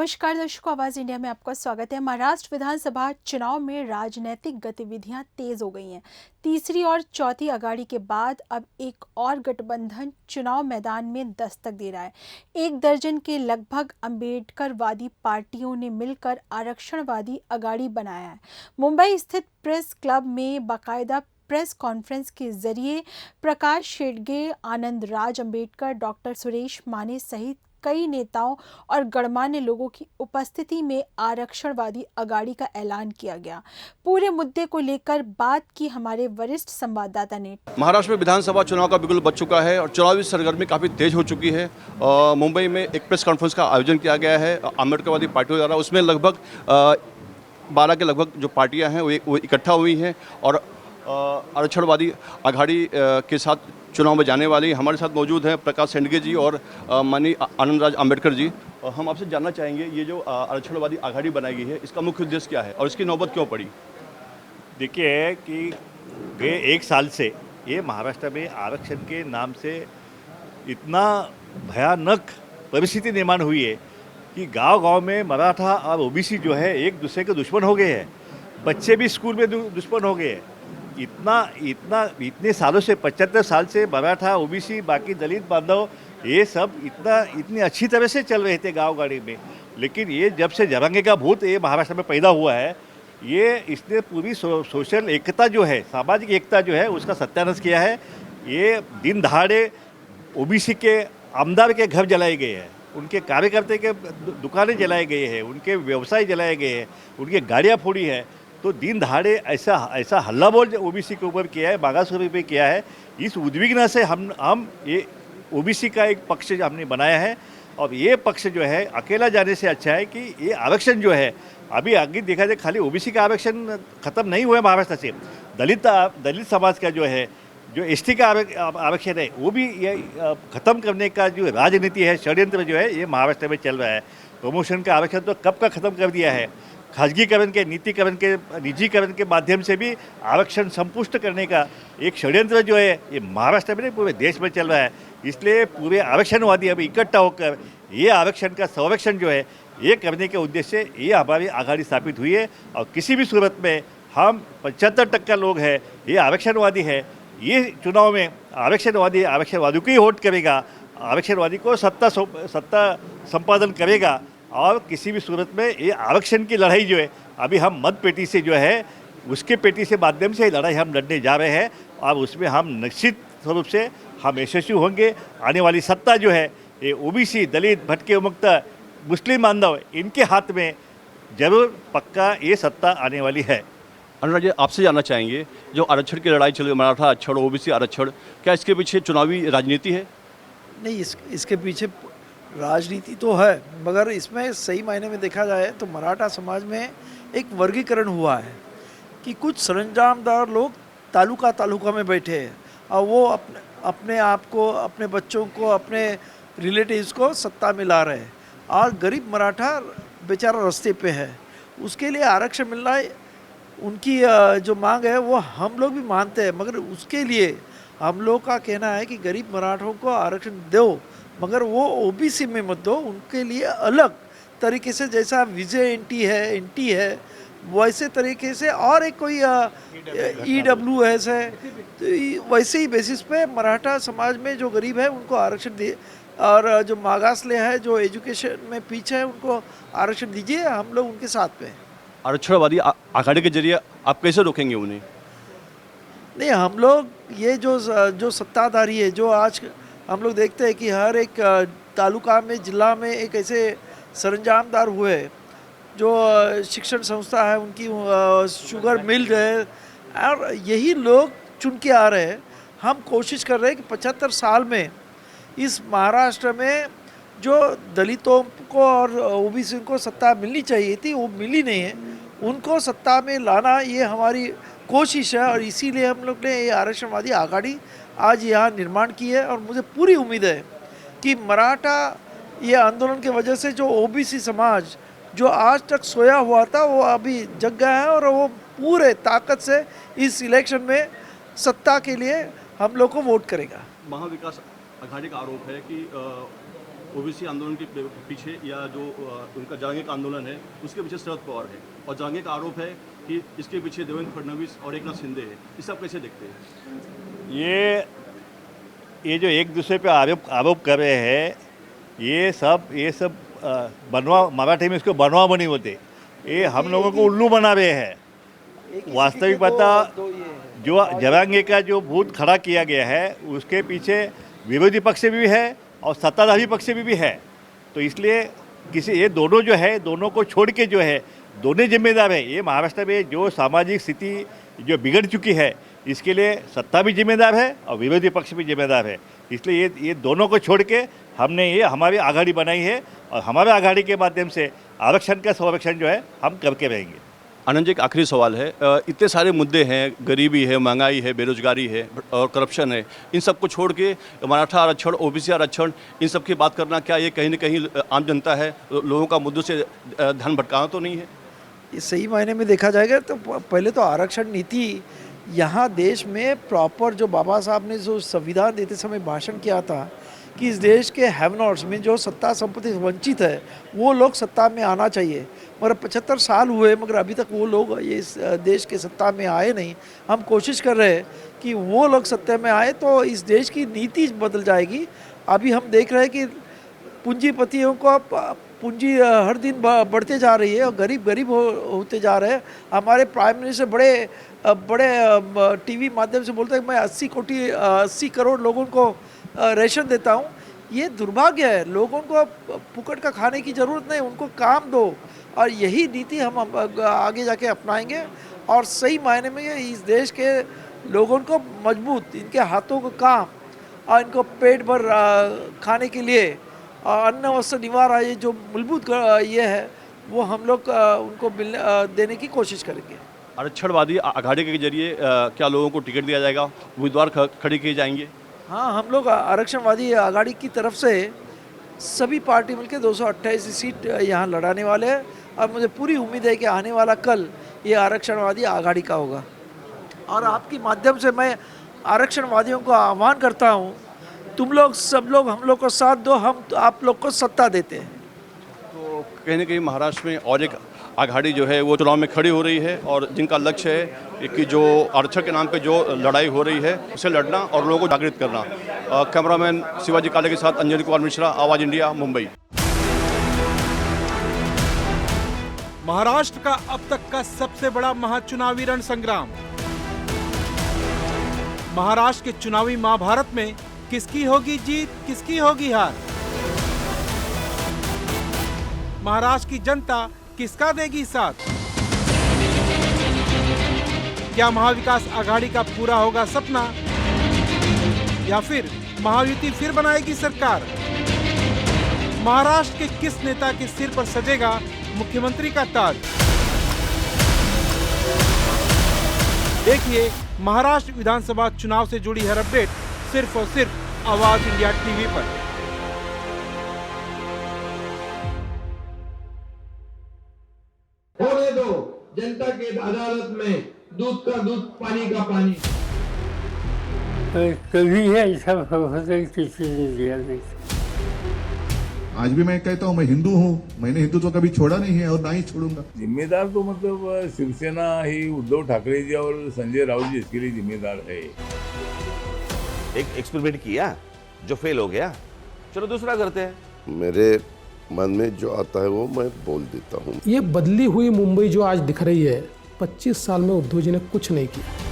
नमस्कार दर्शकों, आवाज इंडिया में आपका स्वागत है। महाराष्ट्र विधानसभा चुनाव में राजनीतिक गतिविधियां तेज हो गई हैं। तीसरी और चौथी अघाड़ी के बाद अब एक और गठबंधन चुनाव मैदान में दस्तक दे रहा है। 1 दर्जन के लगभग अंबेडकरवादी पार्टियों ने मिलकर आरक्षणवादी अघाड़ी बनाया है। मुंबई स्थित प्रेस क्लब में बाकायदा प्रेस कॉन्फ्रेंस के जरिए प्रकाश शेडगे, आनंद राज अंबेडकर, डॉक्टर सुरेश माने सहित कई नेताओं और गणमान्य लोगों की उपस्थिति में आरक्षणवादी अघाड़ी का ऐलान किया गया। पूरे मुद्दे को लेकर बात की हमारे वरिष्ठ संवाददाता ने। महाराष्ट्र में विधानसभा चुनाव का बिगुल बज चुका है और चुनावी सरगर्मी काफ़ी तेज हो चुकी है। मुंबई में एक प्रेस कॉन्फ्रेंस का आयोजन किया गया है अम्बेडकरवादी पार्टियों द्वारा। उसमें लगभग 12 के लगभग जो पार्टियां हैं वो इकट्ठा हुई हैं और आरक्षणवादी अघाड़ी के साथ चुनाव में जाने वाली। हमारे साथ मौजूद हैं प्रकाश शेंडगे जी और माननीय आनंद राज अंबेडकर जी। हम आपसे जानना चाहेंगे, ये जो आरक्षणवादी अघाड़ी बनाई गई है, इसका मुख्य उद्देश्य क्या है और इसकी नौबत क्यों पड़ी? देखिए कि गए 1 साल से ये महाराष्ट्र में आरक्षण के नाम से इतना भयानक परिस्थिति निर्माण हुई है कि गांव-गांव में मराठा और ओबीसी जो है एक दूसरे के दुश्मन हो गए हैं। बच्चे भी स्कूल में दुश्मन हो गए हैं। इतने सालों से 75 साल से मराठा, ओबीसी, बाकी दलित बांधव ये सब इतनी अच्छी तरह से चल रहे थे गाँव गाड़ी में। लेकिन ये जब से जरंगे का भूत ये महाराष्ट्र में पैदा हुआ है, ये इसने पूरी सोशल एकता जो है, सामाजिक एकता जो है, उसका सत्यानाश किया है। ये दिन दहाड़े ओबीसी के आमदार के घर जलाए गए हैं, उनके कार्यकर्ता के दुकानें जलाए गए हैं, उनके व्यवसाय जलाए गए हैं, उनकी गाड़ियाँ फोड़ी है। तो दिन दहाड़े ऐसा हल्ला बोल ओबीसी के ऊपर किया है, मागासवर्गीय पे किया है। इस उद्विग्न से हम ये ओबीसी का एक पक्ष हमने बनाया है और ये पक्ष जो है अकेला जाने से अच्छा है कि ये आरक्षण जो है अभी आगे देखा जाए, खाली ओबीसी का आरक्षण खत्म नहीं हुआ है महाराष्ट्र से। दलित समाज का जो है, जो एसटी का आरक्षण है, वो भी ये खत्म करने का जो राजनीति है, षड्यंत्र जो है, ये महाराष्ट्र में चल रहा है। प्रमोशन का आरक्षण तो कब का खत्म कर दिया है। खाजगीकरण के, नीतिकरण के, निजीकरण के माध्यम से भी आरक्षण संपुष्ट करने का एक षड्यंत्र जो है ये महाराष्ट्र में नहीं पूरे देश में चल रहा है। इसलिए पूरे आरक्षणवादी अभी इकट्ठा होकर ये आरक्षण का संरक्षण जो है ये करने के उद्देश्य से ये हमारी आघाड़ी स्थापित हुई है। और किसी भी सूरत में हम 75% लोग हैं, ये आरक्षणवादी है। ये चुनाव में आरक्षणवादी को ही वोट करेगा, आरक्षणवादी को सत्ता संपादन करेगा। और किसी भी सूरत में ये आरक्षण की लड़ाई जो है अभी हम मत पेटी से जो है उसके पेटी से माध्यम से लड़ाई हम लड़ने जा रहे हैं और उसमें हम निश्चित स्वरूप से हम यशस्वी होंगे। आने वाली सत्ता जो है ये ओबीसी, दलित, भटके मुक्त, मुस्लिम बांधव, इनके हाथ में जरूर पक्का ये सत्ता आने वाली है। अनुराग जी, आपसे जानना चाहेंगे, जो आरक्षण की लड़ाई चल रही है, मराठा आरक्षण, ओबीसी आरक्षण, क्या इसके पीछे चुनावी राजनीति है? नहीं, इसके पीछे राजनीति तो है, मगर इसमें सही मायने में देखा जाए तो मराठा समाज में एक वर्गीकरण हुआ है कि कुछ सरंजामदार लोग तालुका में बैठे हैं और वो अपने आप को, अपने बच्चों को, अपने रिलेटिव्स को सत्ता में ला रहे हैं और गरीब मराठा बेचारा रास्ते पे है। उसके लिए आरक्षण मिलना उनकी जो मांग है वो हम लोग भी मानते हैं, मगर उसके लिए हम लोग का कहना है कि गरीब मराठों को आरक्षण दो, मगर वो ओबीसी में मत दो। उनके लिए अलग तरीके से, जैसा विजय एनटी है वैसे तरीके से, और एक कोई EWS है, तो वैसे ही बेसिस पे मराठा समाज में जो गरीब है उनको आरक्षण दे, और जो मागासले है, जो एजुकेशन में पीछे है, उनको आरक्षण दीजिए। हम लोग उनके साथ पे हैं। आरक्षणवादी अघाड़ी के जरिए आप कैसे रोकेंगे उन्हें? नहीं, हम लोग ये जो सत्ताधारी है, जो आज हम लोग देखते हैं कि हर एक तालुका में, जिला में एक ऐसे सरंजामदार हुए जो शिक्षण संस्था है उनकी, शुगर मिल है, और यही लोग चुन के आ रहे हैं। हम कोशिश कर रहे हैं कि 75 साल में इस महाराष्ट्र में जो दलितों को और ओबीसी को सत्ता मिलनी चाहिए थी वो मिली नहीं है, उनको सत्ता में लाना ये हमारी कोशिश है। और इसीलिए हम लोग ने ये आरक्षणवादी आघाड़ी आज यहाँ निर्माण की है। और मुझे पूरी उम्मीद है कि मराठा ये आंदोलन की वजह से जो ओबीसी समाज जो आज तक सोया हुआ था वो अभी जग गया है और वो पूरे ताकत से इस इलेक्शन में सत्ता के लिए हम लोग को वोट करेगा। महाविकास अघाड़ी का आरोप है कि ओबीसी आंदोलन के पीछे या जो उनका जहांगीर का आंदोलन है उसके पीछे शरद पवार है, और जहांगीर का आरोप है कि इसके पीछे देवेंद्र फडणवीस और एकनाथ शिंदे है। इस आप कैसे देखते हैं? ये जो एक दूसरे पे आरोप कर रहे हैं, ये सब बनवा, मराठी में इसको बनवा बनी होते, ये हम लोगों को उल्लू बना रहे हैं। वास्तविक बता, जो जरांगे का जो भूत खड़ा किया गया है उसके पीछे विरोधी पक्ष भी है और सत्ताधारी पक्ष भी है। तो इसलिए ये दोनों जो है, दोनों को छोड़ के जो है, दोनों जिम्मेदार है। ये महाराष्ट्र में जो सामाजिक स्थिति जो बिगड़ चुकी है, इसके लिए सत्ता भी जिम्मेदार है और विरोधी पक्ष भी जिम्मेदार है। इसलिए ये दोनों को छोड़ के हमने ये हमारी आघाड़ी बनाई है, और हमारे आघाड़ी के माध्यम से आरक्षण का संरक्षण जो है हम करके रहेंगे। आनंद जी, एक आखिरी सवाल है। इतने सारे मुद्दे हैं, गरीबी है, महंगाई है, बेरोजगारी है और करप्शन है, इन सब को छोड़ के मराठा आरक्षण, ओबीसी आरक्षण, इन सब की बात करना, क्या ये कहीं न कहीं आम जनता है लोगों का मुद्दों से ध्यान भटकाना तो नहीं है? ये सही मायने में देखा जाएगा तो पहले तो आरक्षण नीति यहाँ देश में प्रॉपर, जो बाबा साहब ने जो संविधान देते समय भाषण किया था कि इस देश के हैव नॉट्स में जो सत्ता संपत्ति से वंचित है वो लोग सत्ता में आना चाहिए, मगर 75 साल हुए मगर अभी तक वो लोग ये इस देश के सत्ता में आए नहीं। हम कोशिश कर रहे हैं कि वो लोग सत्ता में आए तो इस देश की नीति बदल जाएगी। अभी हम देख रहे हैं कि पूंजीपतियों को पूंजी हर दिन बढ़ते जा रही है और गरीब होते जा रहे हैं। हमारे प्राइम मिनिस्टर बड़े टीवी माध्यम से बोलते हैं मैं 80 करोड़ लोगों को रेशन देता हूँ। ये दुर्भाग्य है। लोगों को फुकट का खाने की ज़रूरत नहीं, उनको काम दो, और यही नीति हम आगे जाके अपनाएंगे और सही मायने में इस देश के लोगों को मजबूत, इनके हाथों को काम और इनको पेट भर खाने के लिए अन्न वस्त्र निवार, ये जो मूलभूत ये है वो हम लोग उनको देने की कोशिश करेंगे। आरक्षणवादी आघाड़ी के जरिए क्या लोगों को टिकट दिया जाएगा, उम्मीदवार खड़े किए जाएंगे? हाँ, हम लोग आरक्षणवादी आघाड़ी की तरफ से सभी पार्टी मिलकर 228 सीट यहाँ लड़ाने वाले हैं और मुझे पूरी उम्मीद है कि आने वाला कल ये आरक्षणवादी आघाड़ी का होगा। और आपके माध्यम से मैं आरक्षणवादियों को आह्वान करता हूँ, तुम लोग सब लोग हम लोग को साथ दो, हम आप लोग को सत्ता देते हैं। तो कहीं ना कहीं महाराष्ट्र में और एक आघाड़ी जो है वो चुनाव में खड़ी हो रही है, और जिनका लक्ष्य है कि जो आरक्षण के नाम पे जो लड़ाई हो रही है उसे लड़ना और लोगों को जागृत करना। कैमरामैन शिवाजी काले के साथ अंजलि कुमार मिश्रा, आवाज़ इंडिया, मुंबई। महाराष्ट्र का अब तक का सबसे बड़ा महाचुनावी रण संग्राम। महाराष्ट्र के चुनावी महाभारत में किसकी होगी जीत, किसकी होगी हार? महाराष्ट्र की जनता किसका देगी साथ? क्या महाविकास आघाड़ी का पूरा होगा सपना, या फिर महायुति फिर बनाएगी सरकार? महाराष्ट्र के किस नेता के सिर पर सजेगा मुख्यमंत्री का ताज? देखिए महाराष्ट्र विधानसभा चुनाव से जुड़ी हर अपडेट सिर्फ और सिर्फ आवाज इंडिया टीवी पर। होने दो जनता के अदालत में दूध का दूध, पानी का पानी। कभी ऐसा किसी ने दिया नहीं। आज भी मैं कहता हूँ मैं हिंदू हूँ, मैंने हिंदुत्व कभी छोड़ा नहीं है और ना ही छोड़ूंगा। जिम्मेदार तो मतलब शिवसेना ही उद्धव ठाकरे जी और संजय राउत जी इसके लिए जिम्मेदार है। एक एक्सपेरिमेंट किया जो फेल हो गया, चलो दूसरा करते हैं। मेरे मन में जो आता है वो मैं बोल देता हूँ। ये बदली हुई मुंबई जो आज दिख रही है, 25 साल में उद्धव जी ने कुछ नहीं किया।